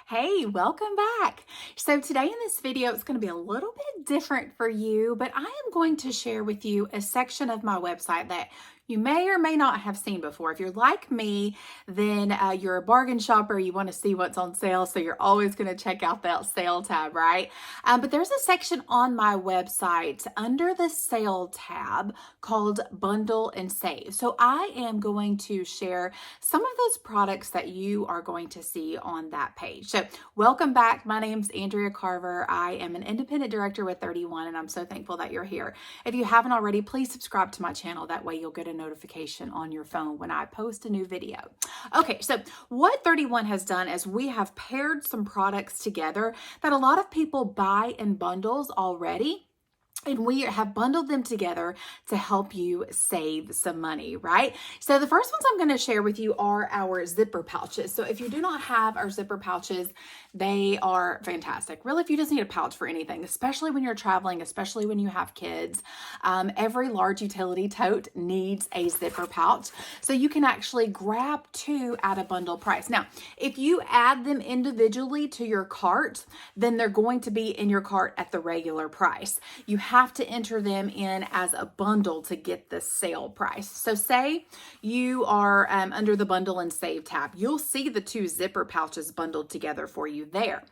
Hey, welcome back. So today in this video, it's going to be a little bit different for you, but I am going to share with you a section of my website that you may or may not have seen before. If you're like me, then you're a bargain shopper. You want to see what's on sale, so you're always going to check out that sale tab, right? But there's a section on my website under the sale tab called Bundle and Save. So I am going to share some of those products that you are going to see on that page. So welcome back. My name's Andrea Carver. I am an independent director with 31, and I'm so thankful that you're here. If you haven't already, please subscribe to my channel. That way you'll get a notification on your phone when I post a new video. Okay, so what 31 has done is we have paired some products together that a lot of people buy in bundles already. And we have bundled them together to help you save some money, right? So the first ones I'm going to share with you are our zipper pouches. So if you do not have our zipper pouches, they are fantastic. Really, if you just need a pouch for anything, especially when you're traveling, especially when you have kids, every large utility tote needs a zipper pouch. So you can actually grab two at a bundle price. Now, if you add them individually to your cart, then they're going to be in your cart at the regular price. You have to enter them in as a bundle to get the sale price. So say you are under the Bundle and Save tab, you'll see the two zipper pouches bundled together for you there.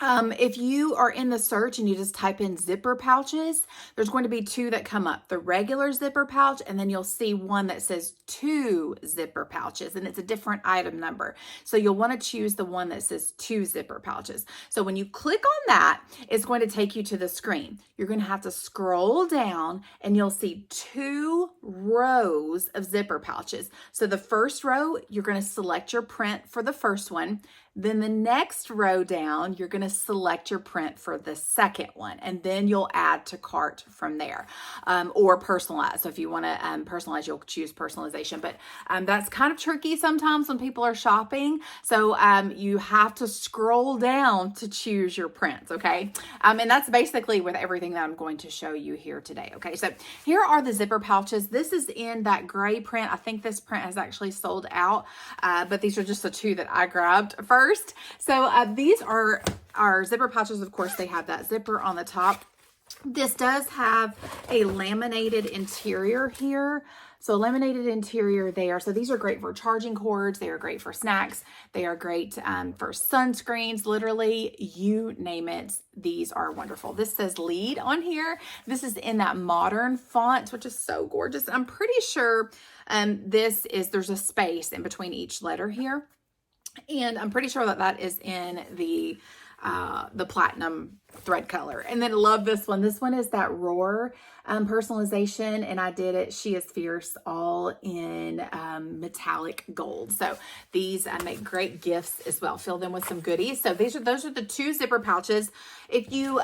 If you are in the search and you just type in zipper pouches, there's going to be two that come up, the regular zipper pouch, and then you'll see one that says two zipper pouches, and it's a different item number. So you'll want to choose the one that says two zipper pouches. So when you click on that, it's going to take you to the screen. You're going to have to scroll down and you'll see two rows of zipper pouches. So the first row, you're going to select your print for the first one. Then the next row down, you're going to select your print for the second one, and then you'll add to cart from there, or personalize. So if you want to personalize, you'll choose personalization, but that's kind of tricky sometimes when people are shopping. So you have to scroll down to choose your prints, okay? And that's basically with everything that I'm going to show you here today, okay? So here are the zipper pouches. This is in that gray print. I think this print has actually sold out, but these are just the two that I grabbed first. So these are our zipper pouches. Of course, they have that zipper on the top. This does have a laminated interior here. So laminated interior there. So these are great for charging cords. They are great for snacks. They are great for sunscreens. Literally, you name it. These are wonderful. This says lead on here. This is in that modern font, which is so gorgeous. I'm pretty sure there's a space in between each letter here. And I'm pretty sure that that is in the platinum thread color. And then I love this one. This one is that Roar personalization, and I did it She Is Fierce all in metallic gold. So these make great gifts as well. Fill them with some goodies. So those are the two zipper pouches. If you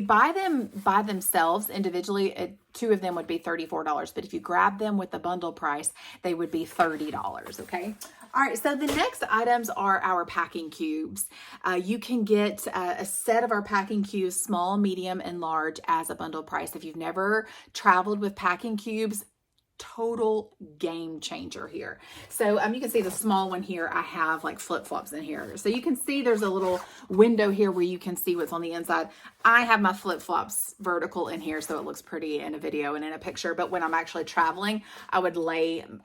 buy them by themselves individually, two of them would be $34, but if you grab them with the bundle price, they would be $30, okay? All right, so the next items are our packing cubes. You can get a set of our packing cubes, small, medium, and large, as a bundle price. If you've never traveled with packing cubes, total game changer here. So you can see the small one here, I have like flip-flops in here. So you can see there's a little window here where you can see what's on the inside. I have my flip-flops vertical in here, so it looks pretty in a video and in a picture. But when I'm actually traveling, I would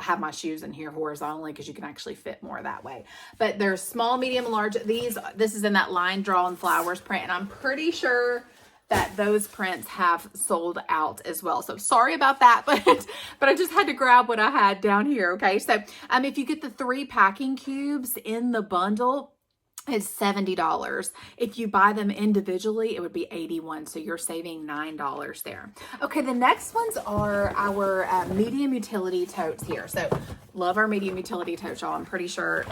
have my shoes in here horizontally because you can actually fit more that way. But there's small, medium, and large. This is in that line draw and flowers print, and I'm pretty sure that those prints have sold out as well. So sorry about that, but I just had to grab what I had down here, okay? So if you get the 3 packing cubes in the bundle, it's $70. If you buy them individually, it would be $81. So you're saving $9 there. Okay, the next ones are our medium utility totes here. So love our medium utility totes, y'all. I'm pretty sure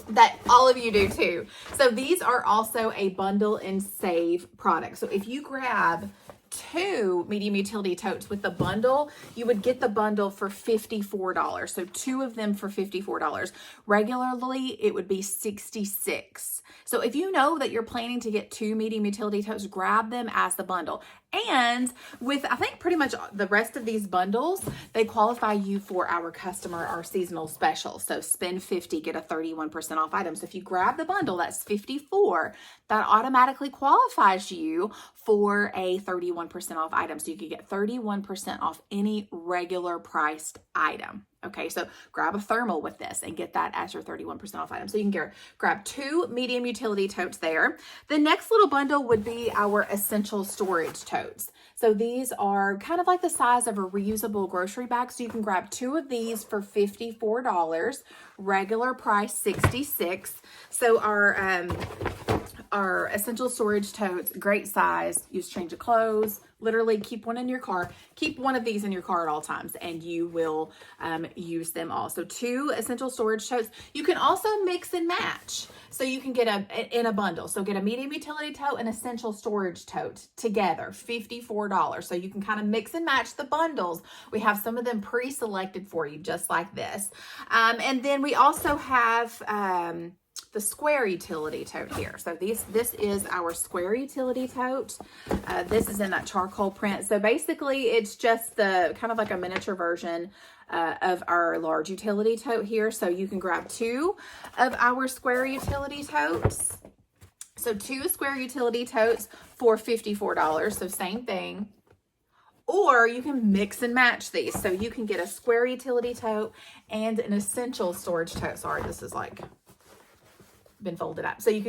that all of you do too. So these are also a bundle and save product. So if you grab 2 medium utility totes with the bundle, you would get the bundle for $54. So 2 of them for $54. Regularly, it would be $66. So if you know that you're planning to get 2 medium utility totes, grab them as the bundle. And with, I think, pretty much the rest of these bundles, they qualify you for our seasonal special. So spend 50, get a 31% off item. So if you grab the bundle, that's 54, that automatically qualifies you for a 31% off item. So you could get 31% off any regular priced item. Okay, so grab a thermal with this and get that as your 31% off item. So you can grab 2 medium utility totes there. The next little bundle would be our essential storage totes. So these are kind of like the size of a reusable grocery bag. So you can grab 2 of these for $54, regular price $66. So our essential storage totes, great size, use change of clothes, literally keep one in your car, keep one of these in your car at all times, and you will use them all. So 2 essential storage totes. You can also mix and match. So you can get in a bundle. So get a medium utility tote and essential storage tote together, $54. So you can kind of mix and match the bundles. We have some of them pre-selected for you, just like this. And then we also have the square utility tote here. So this is our square utility tote. This is in that charcoal print. So basically it's just the kind of like a miniature version of our large utility tote here. So you can grab 2 of our square utility totes. So 2 square utility totes for $54. So same thing. Or you can mix and match these. So you can get a square utility tote and an essential storage tote. Sorry, this is like been folded up. So you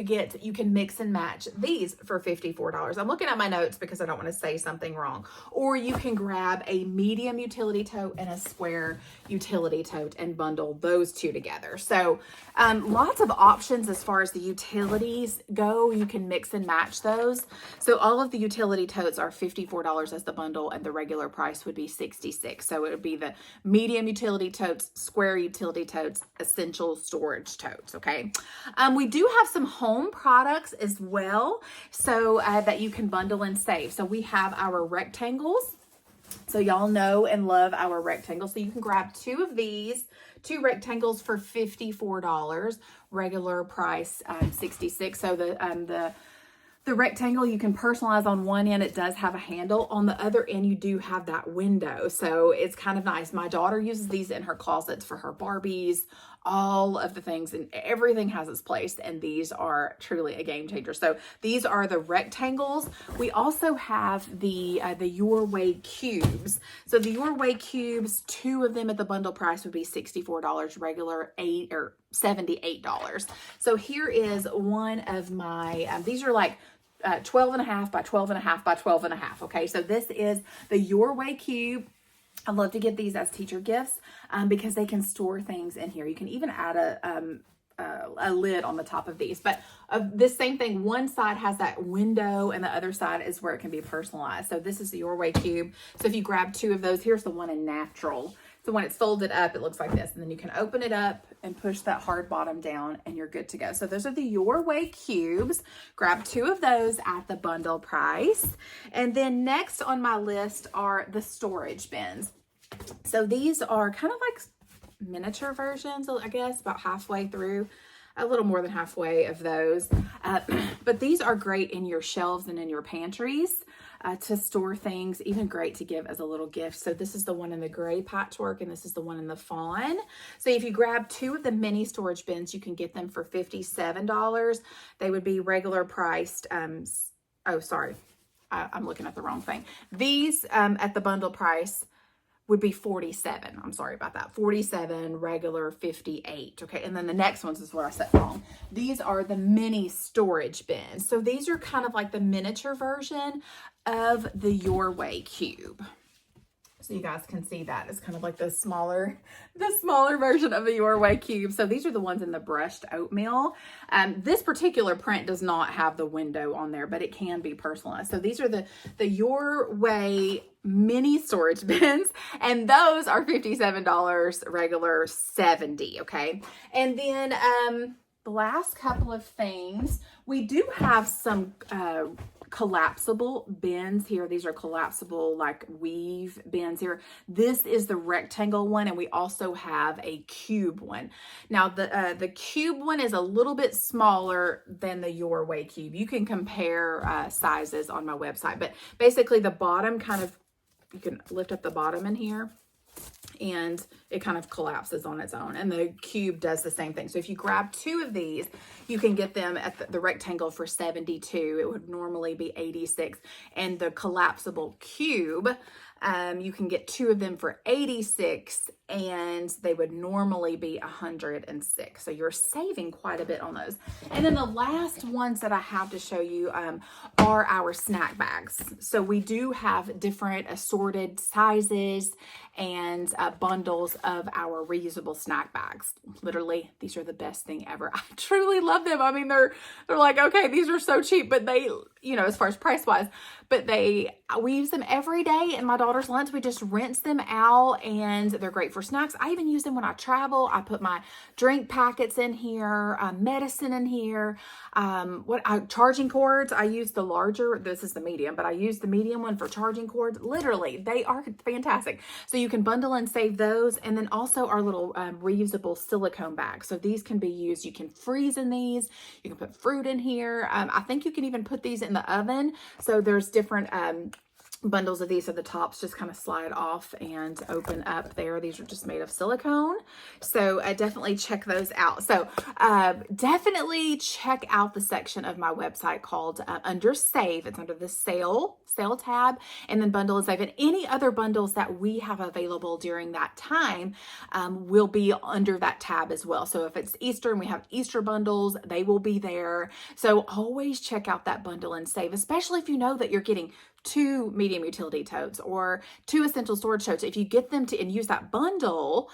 can mix and match these for $54. I'm looking at my notes because I don't want to say something wrong. Or you can grab a medium utility tote and a square utility tote and bundle those 2 together. So lots of options as far as the utilities go. You can mix and match those. So all of the utility totes are $54 as the bundle, and the regular price would be $66. So it would be the medium utility totes, square utility totes, essential storage totes. Okay. We do have some home products as well, so that you can bundle and save. So we have our rectangles. So y'all know and love our rectangles. So you can grab 2 of these, 2 rectangles for $54, regular price $66. So the rectangle you can personalize. On one end, it does have a handle. On the other end, you do have that window. So it's kind of nice. My daughter uses these in her closets for her Barbies, all of the things, and everything has its place. And these are truly a game changer. So these are the rectangles. We also have the Your Way cubes. So the Your Way cubes, 2 of them at the bundle price would be $64, regular $78. So here is one of my, these are like 12.5 by 12.5 by 12.5. Okay, so this is the Your Way cube. I love to get these as teacher gifts because they can store things in here. You can even add a lid on the top of these. But this same thing, one side has that window and the other side is where it can be personalized. So this is the Your Way cube. So if you grab 2 of those, here's the one in natural. So when it's folded up, it looks like this. And then you can open it up and push that hard bottom down and you're good to go. So those are the Your Way cubes. Grab 2 of those at the bundle price. And then next on my list are the storage bins. So these are kind of like miniature versions, I guess, about halfway through, a little more than halfway of those. But these are great in your shelves and in your pantries to store things, even great to give as a little gift. So this is the one in the gray patchwork and this is the one in the fawn. So if you grab 2 of the mini storage bins, you can get them for $57. They would be regular priced. Oh, sorry. I'm looking at the wrong thing. These at the bundle price would be $47. I'm sorry about that. $47, regular $58. Okay, and then the next ones is where I said wrong. These are the mini storage bins. So these are kind of like the miniature version of the Your Way cube. So you guys can see that it's kind of like the smaller version of the Your Way cube. So these are the ones in the brushed oatmeal. This particular print does not have the window on there, but it can be personalized. So these are the Your Way mini storage bins, and those are $57, regular $70. Okay, and then the last couple of things, we do have some collapsible bins here. These are collapsible like weave bins here. This is the rectangle one, and we also have a cube one. Now the cube one is a little bit smaller than the 𝗷𝗏𝗡 cube. You can compare sizes on my website, but basically the bottom kind of, you can lift up the bottom in here and it kind of collapses on its own, and the cube does the same thing. So if you grab 2 of these, you can get them at the rectangle for $72. It would normally be $86, and the collapsible cube, you can get 2 of them for $86, and they would normally be $106. So you're saving quite a bit on those. And then the last ones that I have to show you are our snack bags. So we do have different assorted sizes and bundles of our reusable snack bags. Literally, these are the best thing ever. I truly love them. I mean, they're like, okay, these are so cheap, but they, you know, as far as price wise, but we use them every day in my daughter's lunch. We just rinse them out, and they're great for snacks. I even use them when I travel. I put my drink packets in here, medicine in here, charging cords. I use the larger, this is the medium, but I use the medium one for charging cords. Literally, they are fantastic. So you can bundle and save those. And then also our little reusable silicone bags. So these can be used. You can freeze in these. You can put fruit in here. I think you can even put these in the oven. So there's different bundles of these, so the tops just kind of slide off and open up there. These are just made of silicone. So definitely check those out. So definitely check out the section of my website called under Save. It's under the sale tab, and then bundle and save. And any other bundles that we have available during that time will be under that tab as well. So if it's Easter and we have Easter bundles, they will be there. So always check out that bundle and save, especially if you know that you're getting 2 medium utility totes or 2 essential storage totes. If you get them and use that bundle,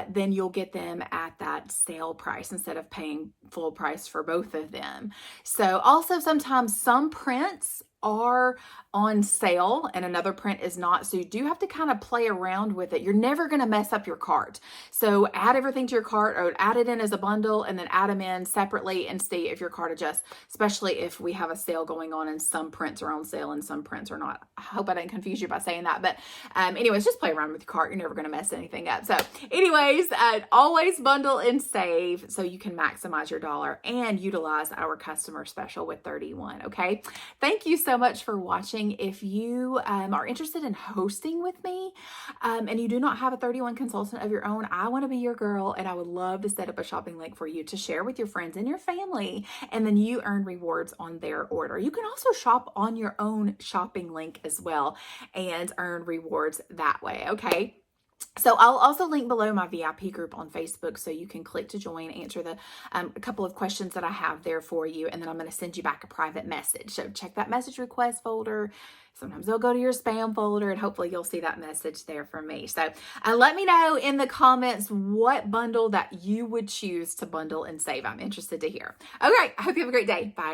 then you'll get them at that sale price instead of paying full price for both of them. So also sometimes some prints are on sale and another print is not. So you do have to kind of play around with it. You're never going to mess up your cart. So add everything to your cart, or add it in as a bundle and then add them in separately and see if your cart adjusts, especially if we have a sale going on and some prints are on sale and some prints are not. I hope I didn't confuse you by saying that. But anyways, just play around with your cart. You're never going to mess anything up. So anyways, always bundle and save so you can maximize your dollar and utilize our customer special with 31. Okay. Thank you so much for watching. If you are interested in hosting with me and you do not have a 31 consultant of your own, I want to be your girl, and I would love to set up a shopping link for you to share with your friends and your family, and then you earn rewards on their order. You can also shop on your own shopping link as well and earn rewards that way. Okay. So I'll also link below my VIP group on Facebook, so you can click to join, answer the a couple of questions that I have there for you, and then I'm going to send you back a private message. So check that message request folder. Sometimes they'll go to your spam folder, and hopefully you'll see that message there from me. So let me know in the comments what bundle that you would choose to bundle and save. I'm interested to hear. Okay, I hope you have a great day. Bye.